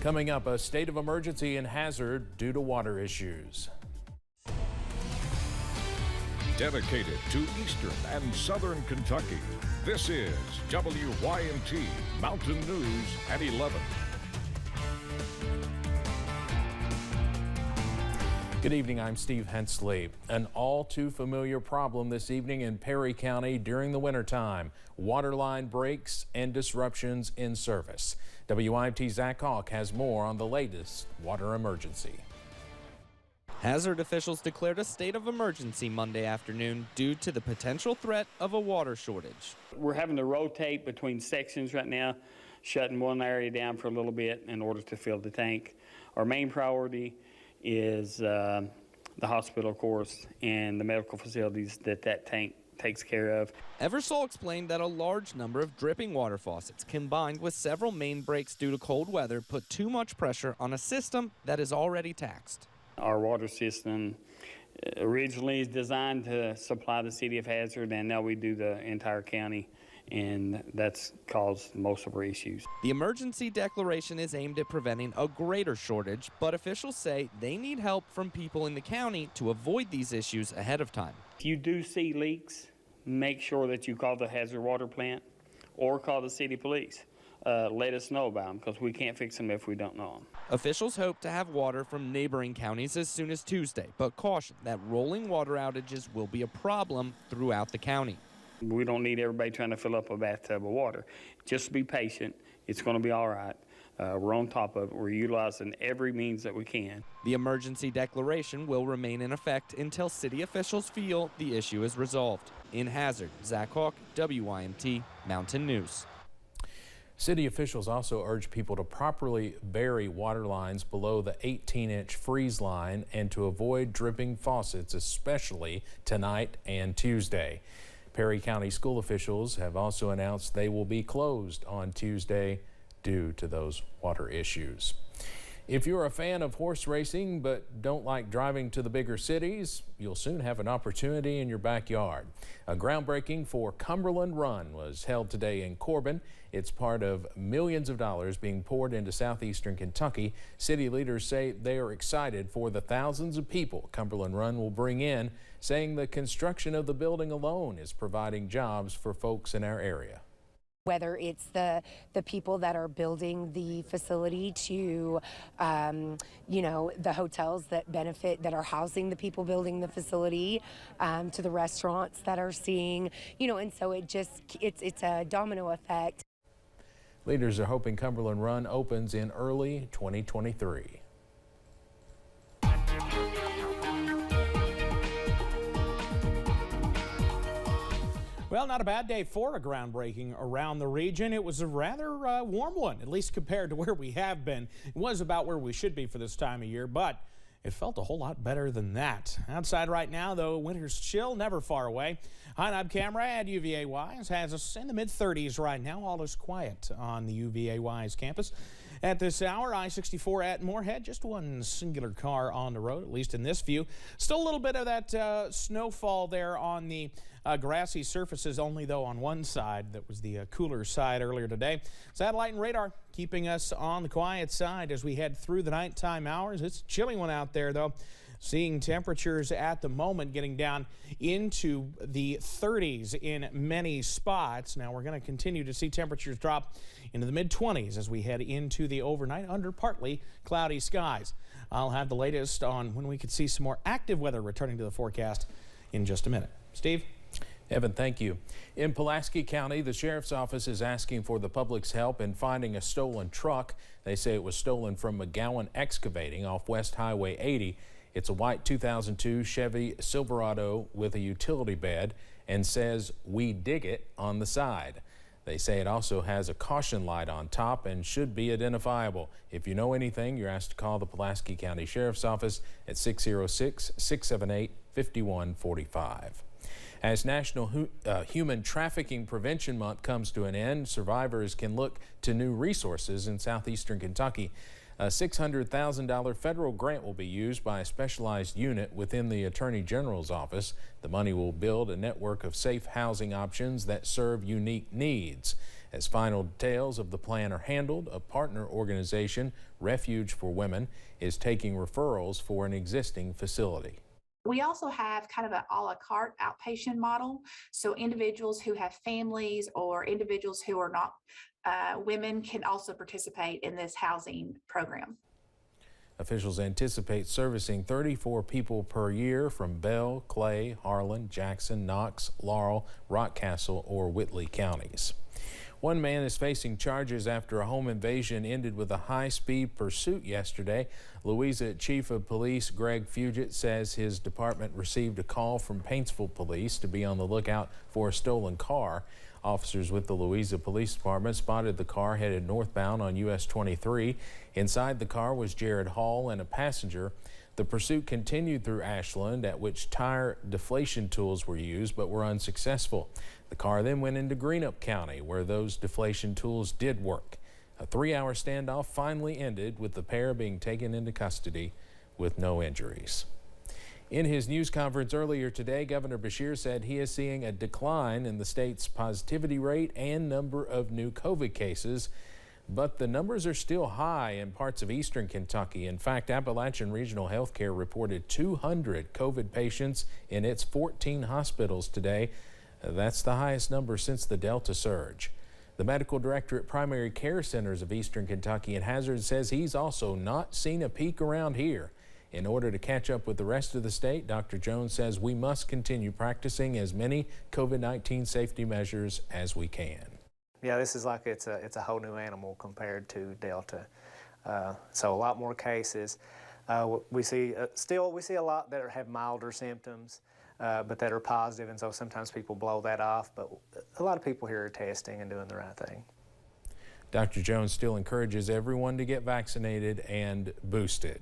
Coming up, a state of emergency in Hazard due to water issues. Dedicated to Eastern and Southern Kentucky, this is WYMT Mountain News at 11. Good evening, I'm Steve Hensley. An all too familiar problem this evening in Perry County during the wintertime. Water line breaks and disruptions in service. WYMT Zach Hawk has more on the latest water emergency. Hazard officials declared a state of emergency Monday afternoon due to the potential threat of a water shortage. We're having to rotate between sections right now, shutting one area down for a little bit in order to fill the tank. Our main priority is the hospital, of course, and the medical facilities that tank takes care of. Eversole explained that a large number of dripping water faucets combined with several main breaks due to cold weather put too much pressure on a system that is already taxed. Our water system originally is designed to supply the city of Hazard, and now we do the entire county, and that's caused most of our issues. The emergency declaration is aimed at preventing a greater shortage, but officials say they need help from people in the county to avoid these issues ahead of time. If you do see leaks, make sure that you call the Hazard Water Plant or call the city police. Let us know about them, because we can't fix them if we don't know them. Officials hope to have water from neighboring counties as soon as Tuesday, but caution that rolling water outages will be a problem throughout the county. We don't need everybody trying to fill up a bathtub of water. Just be patient. It's going to be all right. We're on top of it. We're utilizing every means that we can. The emergency declaration will remain in effect until city officials feel the issue is resolved. In Hazard, Zach Hawk, WYMT Mountain News. City officials also urge people to properly bury water lines below the 18-inch freeze line and to avoid dripping faucets, especially tonight and Tuesday. Perry County school officials have also announced they will be closed on Tuesday due to those water issues. If you're a fan of horse racing but don't like driving to the bigger cities, you'll soon have an opportunity in your backyard. A groundbreaking for Cumberland Run was held today in Corbin. It's part of millions of dollars being poured into southeastern Kentucky. City leaders say they are excited for the thousands of people Cumberland Run will bring in, saying the construction of the building alone is providing jobs for folks in our area. Whether it's the people that are building the facility to, you know, the hotels that benefit, that are housing the people building the facility, to the restaurants that are seeing, you know, and so it's a domino effect. Leaders are hoping Cumberland Run opens in early 2023. Well, not a bad day for a groundbreaking around the region. It was a rather warm one, at least compared to where we have been. It was about where we should be for this time of year, but it felt a whole lot better than that. Outside right now, though, winter's chill, never far away. High Knob camera at UVA-Wise has us in the mid-30s right now. All is quiet on the UVA-Wise campus. At this hour, I-64 at Moorhead, just one singular car on the road, at least in this view. Still a little bit of that snowfall there on the grassy surfaces, only though on one side. That was the cooler side earlier today. Satellite and radar keeping us on the quiet side as we head through the nighttime hours. It's a chilly one out there, though. Seeing temperatures at the moment getting down into the 30s in many spots. Now we're going to continue to see temperatures drop into the mid-20s as we head into the overnight under partly cloudy skies. I'll have the latest on when we could see some more active weather returning to the forecast in just a minute. Steve? Evan, thank you. In Pulaski County, the sheriff's office is asking for the public's help in finding a stolen truck. They say it was stolen from McGowan Excavating off West Highway 80. It's a white 2002 Chevy Silverado with a utility bed and says "We dig it" on the side. They say it also has a caution light on top and should be identifiable. If you know anything, you're asked to call the Pulaski County Sheriff's Office at 606-678-5145. As National Human Trafficking Prevention Month comes to an end, survivors can look to new resources in southeastern Kentucky. A $600,000 federal grant will be used by a specialized unit within the Attorney General's office. The money will build a network of safe housing options that serve unique needs. As final details of the plan are handled, a partner organization, Refuge for Women, is taking referrals for an existing facility. We also have kind of an a la carte outpatient model. So individuals who have families or individuals who are not women can also participate in this housing program. Officials anticipate servicing 34 people per year from Bell, Clay, Harlan, Jackson, Knox, Laurel, Rockcastle, or Whitley counties. One man is facing charges after a home invasion ended with a high-speed pursuit yesterday. Louisa Chief of Police Greg Fugit says his department received a call from Paintsville Police to be on the lookout for a stolen car. Officers with the Louisa Police Department spotted the car headed northbound on US 23. Inside the car was Jared Hall and a passenger. The pursuit continued through Ashland, at which tire deflation tools were used but were unsuccessful. The car then went into Greenup County, where those deflation tools did work. A 3-hour standoff finally ended with the pair being taken into custody with no injuries. In his news conference earlier today, Governor Beshear said he is seeing a decline in the state's positivity rate and number of new COVID cases, but the numbers are still high in parts of eastern Kentucky. In fact, Appalachian Regional Healthcare reported 200 COVID patients in its 14 hospitals today. That's the highest number since the Delta surge. The medical director at Primary Care Centers of eastern Kentucky and Hazard says he's also not seen a peak around here. In order to catch up with the rest of the state, Dr. Jones says we must continue practicing as many COVID-19 safety measures as we can. Yeah, this is like it's a whole new animal compared to Delta. So a lot more cases. We see a lot that have milder symptoms, but that are positive, and so sometimes people blow that off. But a lot of people here are testing and doing the right thing. Dr. Jones still encourages everyone to get vaccinated and boosted.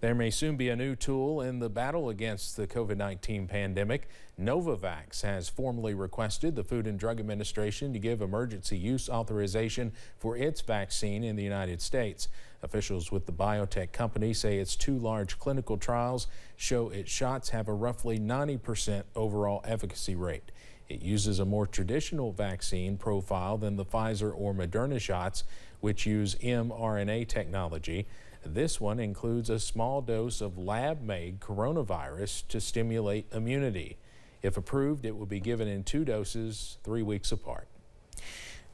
There may soon be a new tool in the battle against the COVID-19 pandemic. Novavax has formally requested the Food and Drug Administration to give emergency use authorization for its vaccine in the United States. Officials with the biotech company say its 2 large clinical trials show its shots have a roughly 90% overall efficacy rate. It uses a more traditional vaccine profile than the Pfizer or Moderna shots, which use mRNA technology. This one includes a small dose of lab-made coronavirus to stimulate immunity. If approved, it will be given in 2 doses, 3 weeks apart.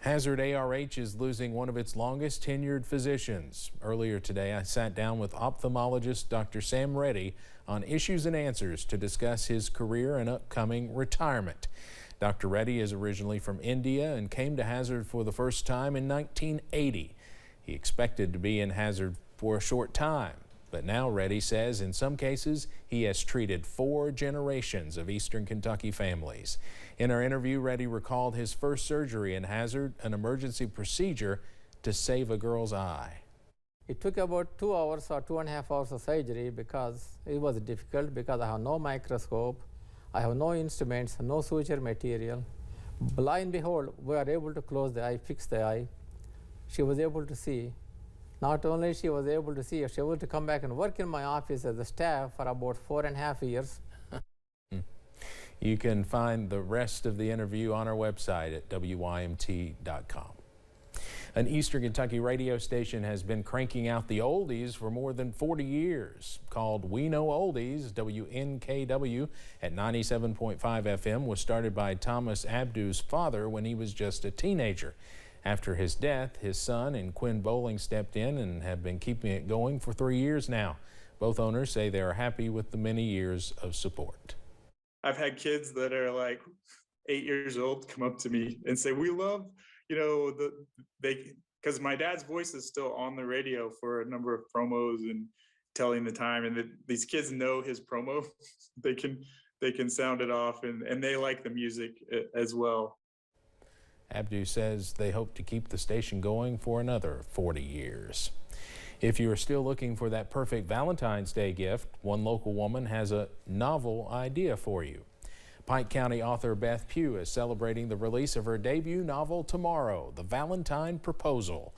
Hazard ARH is losing one of its longest tenured physicians. Earlier today, I sat down with ophthalmologist Dr. Sam Reddy on Issues and Answers to discuss his career and upcoming retirement. Dr. Reddy is originally from India and came to Hazard for the first time in 1980. He expected to be in Hazard for a short time, but now Reddy says in some cases he has treated 4 generations of eastern Kentucky families. In our interview, Reddy recalled his first surgery in Hazard, an emergency procedure to save a girl's eye. It took about 2 hours or 2.5 hours of surgery because it was difficult because I have no microscope, I have no instruments, no suture material. Blind behold, we are able to close the eye, fix the eye. She was able to see. Not only she was able to see, she was able to come back and work in my office as a staff for about 4.5 years. You can find the rest of the interview on our website at WYMT.com. An Eastern Kentucky radio station has been cranking out the oldies for more than 40 years. Called We Know Oldies, WNKW at 97.5 FM was started by Thomas Abdu's father when he was just a teenager. After his death, his son and Quinn Bowling stepped in and have been keeping it going for 3 years now. Both owners say they are happy with the many years of support. I've had kids that are like 8 years old come up to me and say, we love, you know, because my dad's voice is still on the radio for a number of promos and telling the time, and these kids know his promo. they can sound it off, and they like the music as well. Abdu says they hope to keep the station going for another 40 years. If you are still looking for that perfect Valentine's Day gift, one local woman has a novel idea for you. Pike County author Beth Pugh is celebrating the release of her debut novel tomorrow, The Valentine Proposal.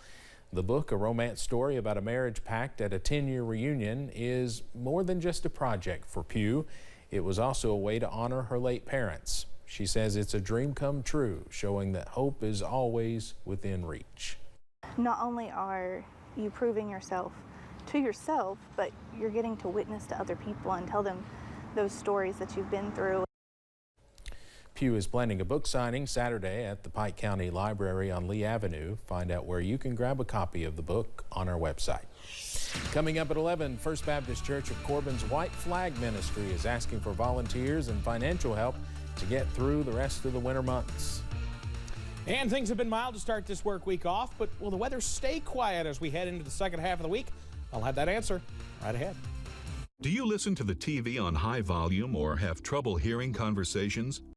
The book, a romance story about a marriage pact at a 10-year reunion, is more than just a project for Pugh. It was also a way to honor her late parents. She says it's a dream come true, showing that hope is always within reach. Not only are you proving yourself to yourself, but you're getting to witness to other people and tell them those stories that you've been through. Pew is planning a book signing Saturday at the Pike County Library on Lee Avenue. Find out where you can grab a copy of the book on our website. Coming up at 11, First Baptist Church of Corbin's White Flag Ministry is asking for volunteers and financial help to get through the rest of the winter months. And things have been mild to start this work week off, but will the weather stay quiet as we head into the second half of the week? I'll have that answer right ahead. Do you listen to the TV on high volume or have trouble hearing conversations?